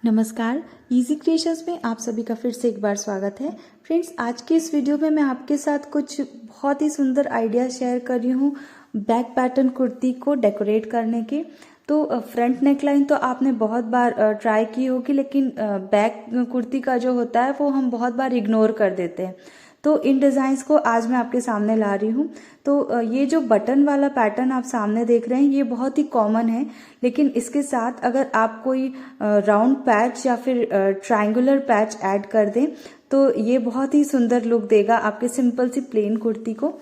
नमस्कार, easy creations में आप सभी का फिर से एक बार स्वागत है। फ्रेंड्स, आज के इस वीडियो में मैं आपके साथ कुछ बहुत ही सुंदर आइडिया शेयर कर रही हूँ बैक पैटर्न कुर्ती को डेकोरेट करने के। तो फ्रंट नेकलाइन तो आपने बहुत बार ट्राई की होगी, लेकिन बैक कुर्ती का जो होता है वो हम बहुत बार इग्नोर कर देते हैं। तो इन डिज़ाइंस को आज मैं आपके सामने ला रही हूँ। तो ये जो बटन वाला पैटर्न आप सामने देख रहे हैं ये बहुत ही कॉमन है, लेकिन इसके साथ अगर आप कोई राउंड पैच या फिर ट्रायंगुलर पैच ऐड कर दें तो ये बहुत ही सुंदर लुक देगा आपके सिंपल सी प्लेन कुर्ती को।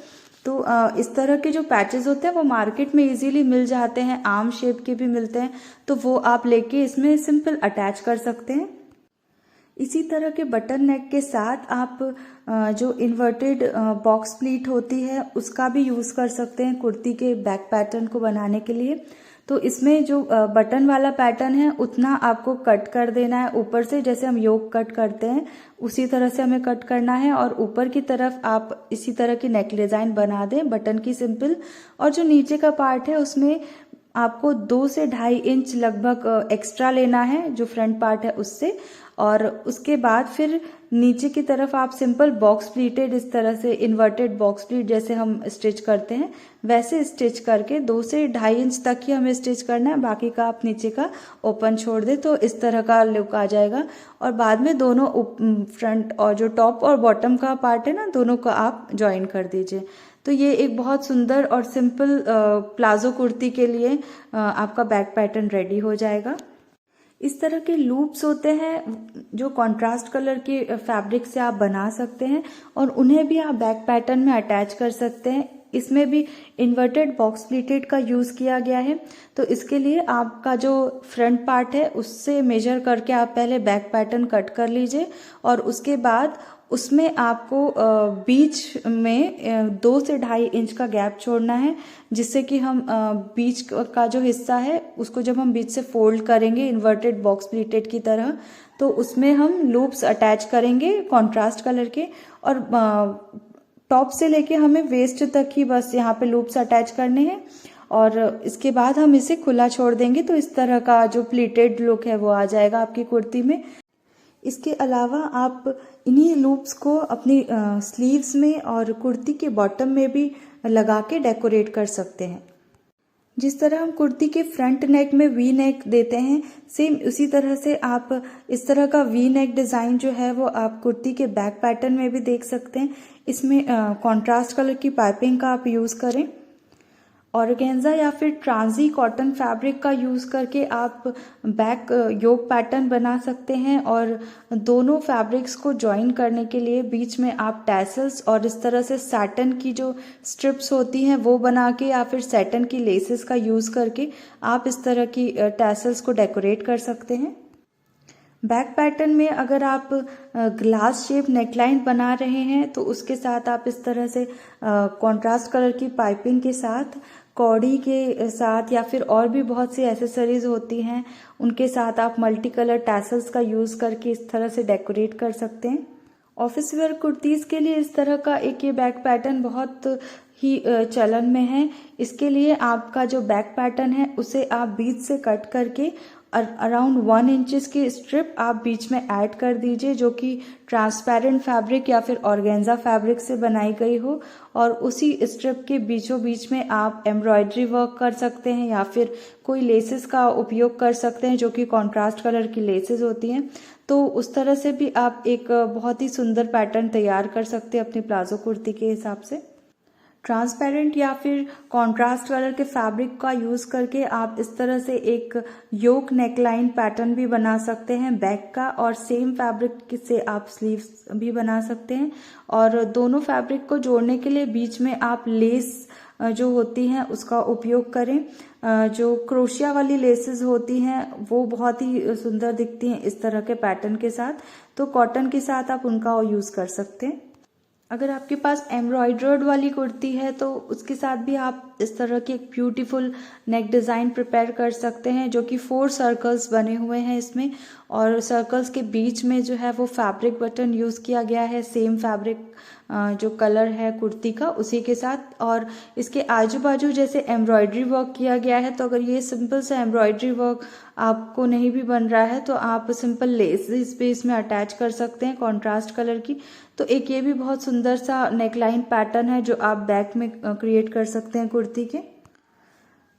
तो इस तरह के जो पैचेस होते हैं वो मार्केट में इजीली मिल जाते हैं, आर्म शेप के भी मिलते हैं, तो वो आप लेके इसमें सिंपल अटैच कर सकते हैं। इसी तरह के बटन नेक के साथ आप जो इन्वर्टेड बॉक्स प्लीट होती है उसका भी यूज़ कर सकते हैं कुर्ती के बैक पैटर्न को बनाने के लिए। तो इसमें जो बटन वाला पैटर्न है उतना आपको कट कर देना है ऊपर से, जैसे हम योक कट करते हैं उसी तरह से हमें कट करना है, और ऊपर की तरफ आप इसी तरह की नेक डिज़ाइन बना दें बटन की सिंपल। और जो नीचे का पार्ट है उसमें आपको 2 से 2.5 इंच लगभग एक्स्ट्रा लेना है जो फ्रंट पार्ट है उससे, और उसके बाद फिर नीचे की तरफ आप सिंपल बॉक्स प्लीटेड इस तरह से इन्वर्टेड बॉक्स प्लीट जैसे हम स्टिच करते हैं वैसे स्टिच करके 2 से 2.5 इंच तक ही हमें स्टिच करना है, बाकी का आप नीचे का ओपन छोड़ दें तो इस तरह का लुक आ जाएगा। और बाद में दोनों फ्रंट और जो टॉप और बॉटम का पार्ट है ना, दोनों को आप ज्वाइन कर दीजिए। तो ये एक बहुत सुंदर और सिंपल प्लाजो कुर्ती के लिए आपका बैक पैटर्न रेडी हो जाएगा। इस तरह के लूप्स होते हैं जो कंट्रास्ट कलर के फैब्रिक से आप बना सकते हैं और उन्हें भी आप बैक पैटर्न में अटैच कर सकते हैं। इसमें भी इन्वर्टेड बॉक्स प्लीटेड का यूज़ किया गया है। तो इसके लिए आपका जो फ्रंट पार्ट है उससे मेजर करके आप पहले बैक पैटर्न कट कर लीजिए, और उसके बाद उसमें आपको बीच में 2 से 2.5 इंच का गैप छोड़ना है, जिससे कि हम बीच का जो हिस्सा है उसको जब हम बीच से फोल्ड करेंगे इन्वर्टेड बॉक्स प्लीटेड की तरह, तो उसमें हम लूप्स अटैच करेंगे कॉन्ट्रास्ट कलर के, और टॉप से लेके हमें वेस्ट तक ही बस यहाँ पे लूप्स अटैच करने हैं, और इसके बाद हम इसे खुला छोड़ देंगे तो इस तरह का जो प्लीटेड लुक है वो आ जाएगा आपकी कुर्ती में। इसके अलावा आप इन्हीं लूप्स को अपनी स्लीव्स में और कुर्ती के बॉटम में भी लगा के डेकोरेट कर सकते हैं। जिस तरह हम कुर्ती के फ्रंट नेक में वी नेक देते हैं, सेम उसी तरह से आप इस तरह का वी नेक डिज़ाइन जो है वो आप कुर्ती के बैक पैटर्न में भी देख सकते हैं। इसमें कॉन्ट्रास्ट कलर की पाइपिंग का आप यूज़ करें। ऑर्गेन्जा या फिर ट्रांजी कॉटन फैब्रिक का यूज़ करके आप बैक योक पैटर्न बना सकते हैं, और दोनों फैब्रिक्स को जॉइन करने के लिए बीच में आप टैसल्स और इस तरह से सैटन की जो स्ट्रिप्स होती हैं वो बना के या फिर सैटन की लेसेस का यूज़ करके आप इस तरह की टैसल्स को डेकोरेट कर सकते हैं। बैक पैटर्न में अगर आप ग्लास शेप नेकलाइन बना रहे हैं तो उसके साथ आप इस तरह से कॉन्ट्रास्ट कलर की पाइपिंग के साथ, कौड़ी के साथ, या फिर और भी बहुत सी एसेसरीज होती हैं उनके साथ आप मल्टी कलर टैसल्स का यूज़ करके इस तरह से डेकोरेट कर सकते हैं। ऑफिस वेयर कुर्तीज़ के लिए इस तरह का एक ये बैक पैटर्न बहुत ही चलन में है। इसके लिए आपका जो बैक पैटर्न है उसे आप बीच से कट करके अराउंड 1 इंचेस की स्ट्रिप आप बीच में ऐड कर दीजिए, जो कि ट्रांसपेरेंट फैब्रिक या फिर ऑर्गेन्जा फैब्रिक से बनाई गई हो, और उसी स्ट्रिप के बीचों बीच में आप एम्ब्रॉयडरी वर्क कर सकते हैं या फिर कोई लेसेस का उपयोग कर सकते हैं जो कि कॉन्ट्रास्ट कलर की लेसेस होती हैं। तो उस तरह से भी आप एक बहुत ही सुंदर पैटर्न तैयार कर सकते हैं अपनी प्लाजो कुर्ती के हिसाब से। ट्रांसपेरेंट या फिर कॉन्ट्रास्ट कलर के फैब्रिक का यूज़ करके आप इस तरह से एक योक नेकलाइन पैटर्न भी बना सकते हैं बैक का, और सेम फैब्रिक से आप स्लीव्स भी बना सकते हैं। और दोनों फैब्रिक को जोड़ने के लिए बीच में आप लेस जो होती हैं उसका उपयोग करें। जो क्रोशिया वाली लेसेस होती हैं वो बहुत ही सुंदर दिखती हैं इस तरह के पैटर्न के साथ, तो कॉटन के साथ आप उनका यूज़ कर सकते हैं। अगर आपके पास एम्ब्रॉयडर्ड वाली कुर्ती है तो उसके साथ भी आप इस तरह की एक ब्यूटीफुल नेक डिज़ाइन प्रिपेयर कर सकते हैं, जो कि 4 सर्कल्स बने हुए हैं इसमें, और सर्कल्स के बीच में जो है वो फैब्रिक बटन यूज़ किया गया है सेम फैब्रिक जो कलर है कुर्ती का उसी के साथ। और इसके आजू बाजू जैसे एम्ब्रॉयडरी वर्क किया गया है, तो अगर ये सिंपल सा एम्ब्रॉयडरी वर्क आपको नहीं भी बन रहा है तो आप सिंपल लेस भी इसमें अटैच कर सकते हैं कॉन्ट्रास्ट कलर की। तो एक ये भी बहुत सुंदर सा नेकलाइन पैटर्न है जो आप बैक में क्रिएट कर सकते हैं कुर्ती के।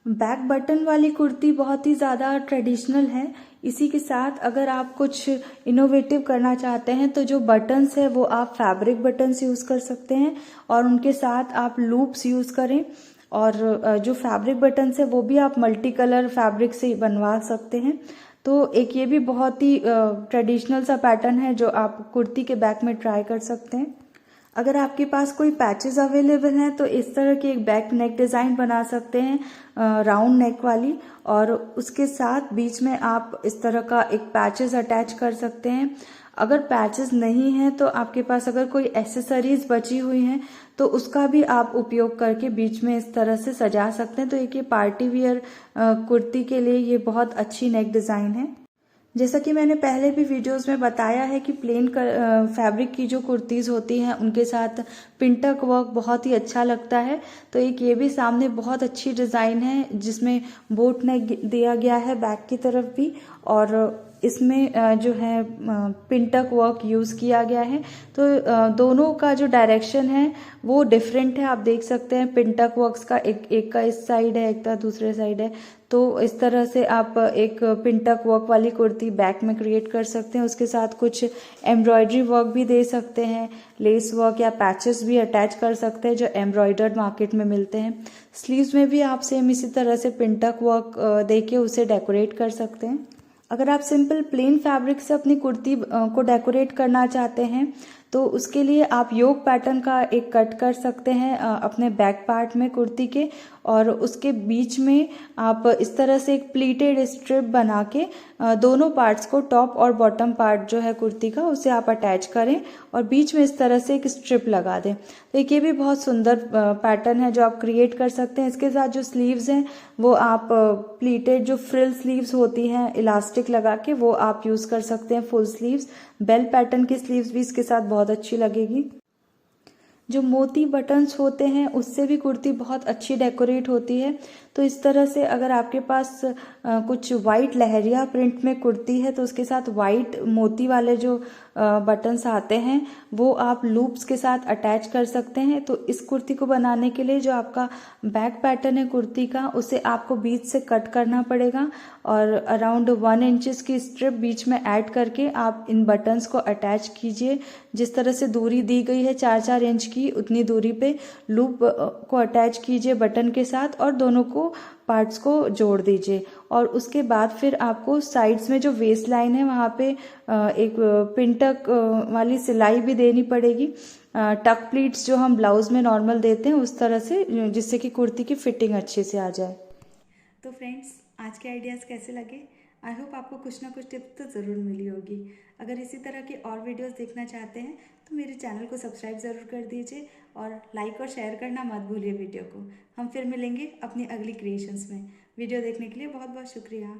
बैक बटन वाली कुर्ती बहुत ही ज़्यादा ट्रेडिशनल है। इसी के साथ अगर आप कुछ इनोवेटिव करना चाहते हैं तो जो बटन्स है वो आप फैब्रिक बटन्स यूज़ कर सकते हैं और उनके साथ आप लूप्स यूज़ करें। और जो फैब्रिक बटन्स है वो भी आप मल्टी कलर फैब्रिक से बनवा सकते हैं। तो एक ये भी बहुत ही ट्रेडिशनल सा पैटर्न है जो आप कुर्ती के बैक में ट्राई कर सकते हैं। अगर आपके पास कोई पैचेस अवेलेबल हैं तो इस तरह की एक बैक नेक डिज़ाइन बना सकते हैं राउंड नेक वाली, और उसके साथ बीच में आप इस तरह का एक पैचेस अटैच कर सकते हैं। अगर पैचेस नहीं हैं तो आपके पास अगर कोई एसेसरीज बची हुई हैं तो उसका भी आप उपयोग करके बीच में इस तरह से सजा सकते हैं। तो एक ये पार्टी वियर कुर्ती के लिए ये बहुत अच्छी नेक डिज़ाइन है। जैसा कि मैंने पहले भी वीडियोस में बताया है कि प्लेन फैब्रिक की जो कुर्तीज़ होती हैं उनके साथ पिंटक वर्क बहुत ही अच्छा लगता है। तो एक ये भी सामने बहुत अच्छी डिज़ाइन है जिसमें बोट नेक दिया गया है बैक की तरफ भी, और इसमें जो है पिंटक वर्क यूज़ किया गया है। तो दोनों का जो डायरेक्शन है वो डिफरेंट है, आप देख सकते हैं पिंटक वर्क्स का एक का इस साइड है, एक का दूसरे साइड है। तो इस तरह से आप एक पिंटक वर्क वाली कुर्ती बैक में क्रिएट कर सकते हैं। उसके साथ कुछ एम्ब्रॉयडरी वर्क भी दे सकते हैं, लेस वर्क या पैचेस भी अटैच कर सकते हैं जो एम्ब्रॉयडर्ड मार्केट में मिलते हैं। स्लीव्स में भी आप सेम इसी तरह से पिंटक वर्क दे के उसे डेकोरेट कर सकते हैं। अगर आप सिंपल प्लेन फैब्रिक से अपनी कुर्ती को डेकोरेट करना चाहते हैं तो उसके लिए आप योक पैटर्न का एक कट कर सकते हैं अपने बैक पार्ट में कुर्ती के, और उसके बीच में आप इस तरह से एक प्लीटेड स्ट्रिप बना के दोनों पार्ट्स को, टॉप और बॉटम पार्ट जो है कुर्ती का, उसे आप अटैच करें और बीच में इस तरह से एक स्ट्रिप लगा दें। तो ये भी बहुत सुंदर पैटर्न है जो आप क्रिएट कर सकते हैं। इसके साथ जो स्लीव्स हैं वो आप प्लीटेड जो फ्रिल स्लीव्स होती हैं इलास्टिक लगा के वो आप यूज़ कर सकते हैं फुल स्लीव्स। बेल पैटर्न की स्लीव्स भी इसके साथ बहुत अच्छी लगेगी। जो मोती बटन्स होते हैं उससे भी कुर्ती बहुत अच्छी डेकोरेट होती है। तो इस तरह से अगर आपके पास कुछ वाइट लहरिया प्रिंट में कुर्ती है तो उसके साथ वाइट मोती वाले जो बटन्स आते हैं वो आप लूप्स के साथ अटैच कर सकते हैं। तो इस कुर्ती को बनाने के लिए जो आपका बैक पैटर्न है कुर्ती का उसे आपको बीच से कट करना पड़ेगा और अराउंड 1 इंच की स्ट्रिप बीच में ऐड करके आप इन बटन्स को अटैच कीजिए। जिस तरह से दूरी दी गई है 4-4 इंच की, उतनी दूरी पे लूप को अटैच कीजिए बटन के साथ और दोनों को पार्ट्स को जोड़ दीजिए। और उसके बाद फिर आपको साइड्स में जो वेस्ट लाइन है वहाँ पे एक पिंटक वाली सिलाई भी देनी पड़ेगी, टक प्लीट्स जो हम ब्लाउज में नॉर्मल देते हैं उस तरह से, जिससे कि कुर्ती की फिटिंग अच्छे से आ जाए। तो फ्रेंड्स, आज के आइडियाज़ कैसे लगे? आई होप आपको कुछ ना कुछ टिप्स तो ज़रूर मिली होगी। अगर इसी तरह के और वीडियोस देखना चाहते हैं तो मेरे चैनल को सब्सक्राइब ज़रूर कर दीजिए और लाइक और शेयर करना मत भूलिए वीडियो को। हम फिर मिलेंगे अपनी अगली क्रिएशंस में। वीडियो देखने के लिए बहुत बहुत शुक्रिया।